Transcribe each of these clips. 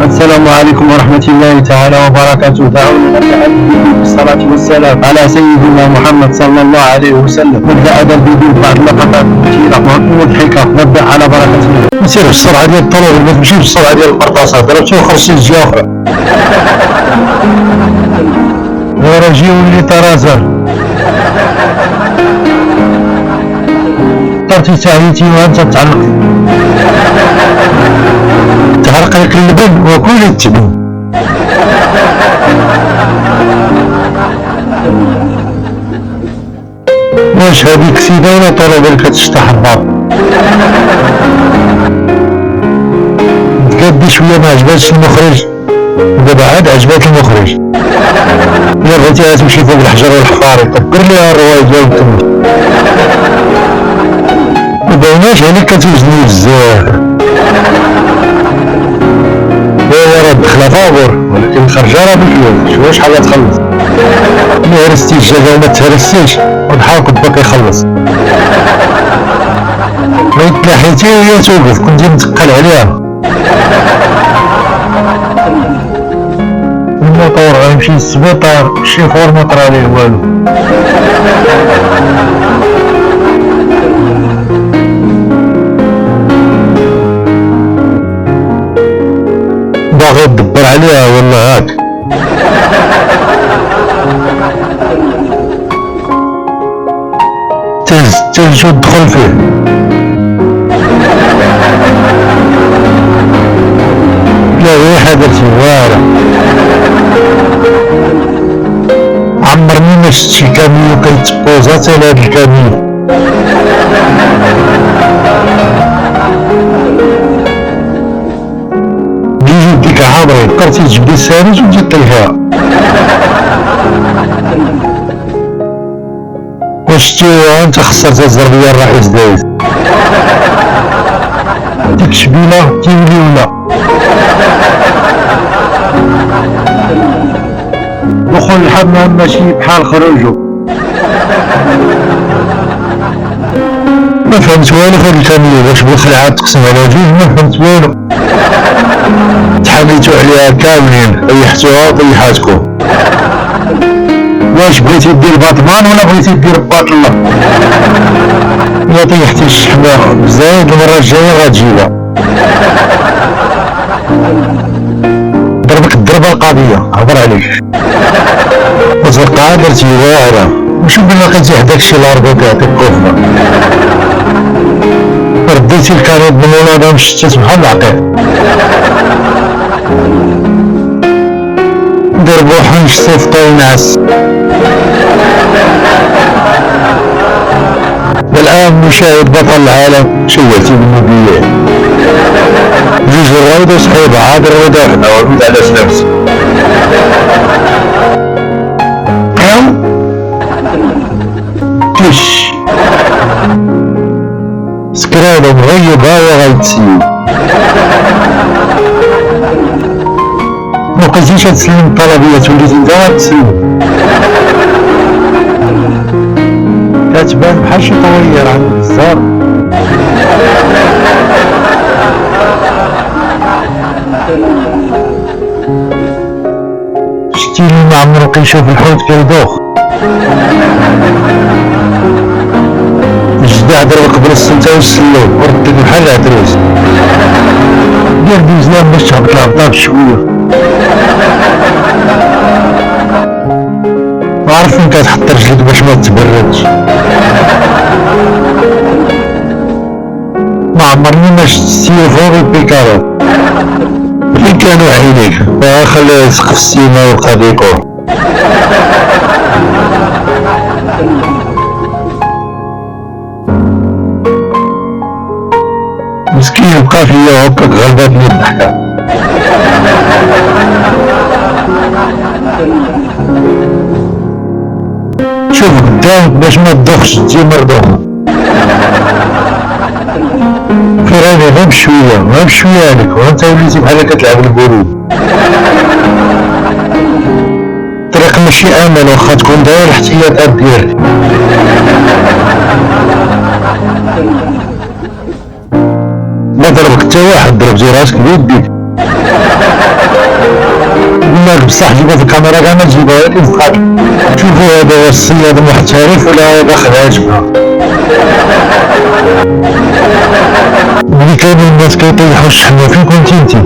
السلام عليكم ورحمة الله تعالى وبركاته. دعونا نبدأ بالصلاة والسلام على سيدنا محمد صلى الله عليه وسلم. نبدأ هذا الفيديو ببعض اللقطات مثيرة ومضحكة. نبدأ على بركة الله. ما تسيرش السرعة ديال الطلوع، ما تمشيش بالسرعة ديال القرطاسة، ضربتو وخرجتي لجهة أخرى. ورجيو اللي طرازر طرتي تعيتي وأنت تعلقتي. تحرق لك اللبن وكل التبن. واش هذيك سيدة ولا طالع بالك تستحضر؟ تقدي شوية ما عجباتش المخرج، دابا عاد عجبات المخرج. إلا بغيتيها تمشي فوق الحجر والحقاري قدر ليها الرواية ديال التمر. مبيناش عليك كتوزني بزاف. راه دخلها فابور ولكن خرجها راه باليد، شويه شحال غتخلص. ملي هرستي الجبل وما تهرسيش والحال باقي يخلص. ملي تلاحيتي وهي توقف كنتي متقل عليها. الموطور غيمشي للسبيطار شي فور ما طرا ليه والو. باغي تدبر عليها والله هاك. تهز وتدخل فيه. لا ريحة درتي واعرة. عمرني ما شفت شي كاميو كيتبوزا حتى لهاد الكاميو. ديك عامرين بقيتي تجبدي السارج وتجي طيحيها. واش شتيها انت خسرت الزربية الرئيس دايز. ديك شبيلة تيولي ولا دخول الحمام ماشي بحال خروجو. ما فهمت والو في هاد الكاميو، واش بالخلعة تقسم على جوج ما فهمت والو. تحميتو عليها كاملين، طيحتوها وطيحاتكم. واش بغيتي دير باطمان ولا بغيتي دير باطلة؟ إلا طيحتي الشحمة بزايد المرة الجاية غتجيبها. ضربك الضربة القاضية، عبر عليك. وتوقع درتي واعرة، وشوف بلا لقيتي حداك شي لاربو كيعطيك كوفنا. رديتي الكاريب من ولادها مشتت بحال العقيق. دير بوحنش صيفطو الناس. والآن نشاهد بطل العالم شوهتي بالنبيين. جوج الرايد وصحيبة عاد الرضا هنا وعود على سلامتي. كش سكرانة مغيبة وغيتسيب. مبقيتيش تسلم الطلبيات وليتي انت غتسلم. كتبان بحال شي طوير عند الزهر. شتي لي معمرو كيشوف الحوت كيدوخ. الجدع ضرب قبل السلطة والسلوم وردك بحال العتروس. دير بيزلام باش تهبط الهبطة بشوية. عارف فين كتحط رجلك باش ما تبردش. ما عمرني ما شفت السيوف بالبيكارات اللي كانوا عينيك خليه يلصق في السيما ويبقى ديكور. مسكين بقى فيا هكاك غلبتني الضحكة. شوف قدامك باش ما تدوخش تجي مردوخة. فراني غير بشوية عليك وانت وليتي بحال كتلعب البرود. الطريق ماشي امن واخا تكون داير الاحتياطات ديالك. ما ضربك حتى واحد، ضربتي راسك بيديك. بصح جيبوا في الكاميرا كاع ما تجيبوها غير فقط شوفوا هذا الصياد محترف ولا هذا خداع جبهه. ملي كاينين الناس كيطيحوا الشحنة فين كنتي انتي؟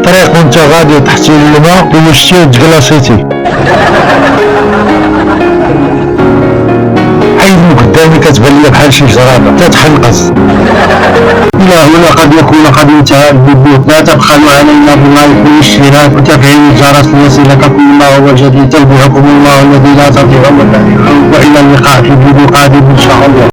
طريق وانت غادي تحتي الماء دوشتي وتكلاصيتي حيد من قدامي كتبان لي بحال شي جرابة تتحنقص. إلى هنا قد يكون قد انتهى الفيديو، لا تبخلوا علينا باللايك والاشتراك وتفعيل الجرس ليصلك كل ما هو جديد. تنبهكم الله الذي لا تضيع ودائعه، وإلى اللقاء في فيديو قادم إن شاء الله.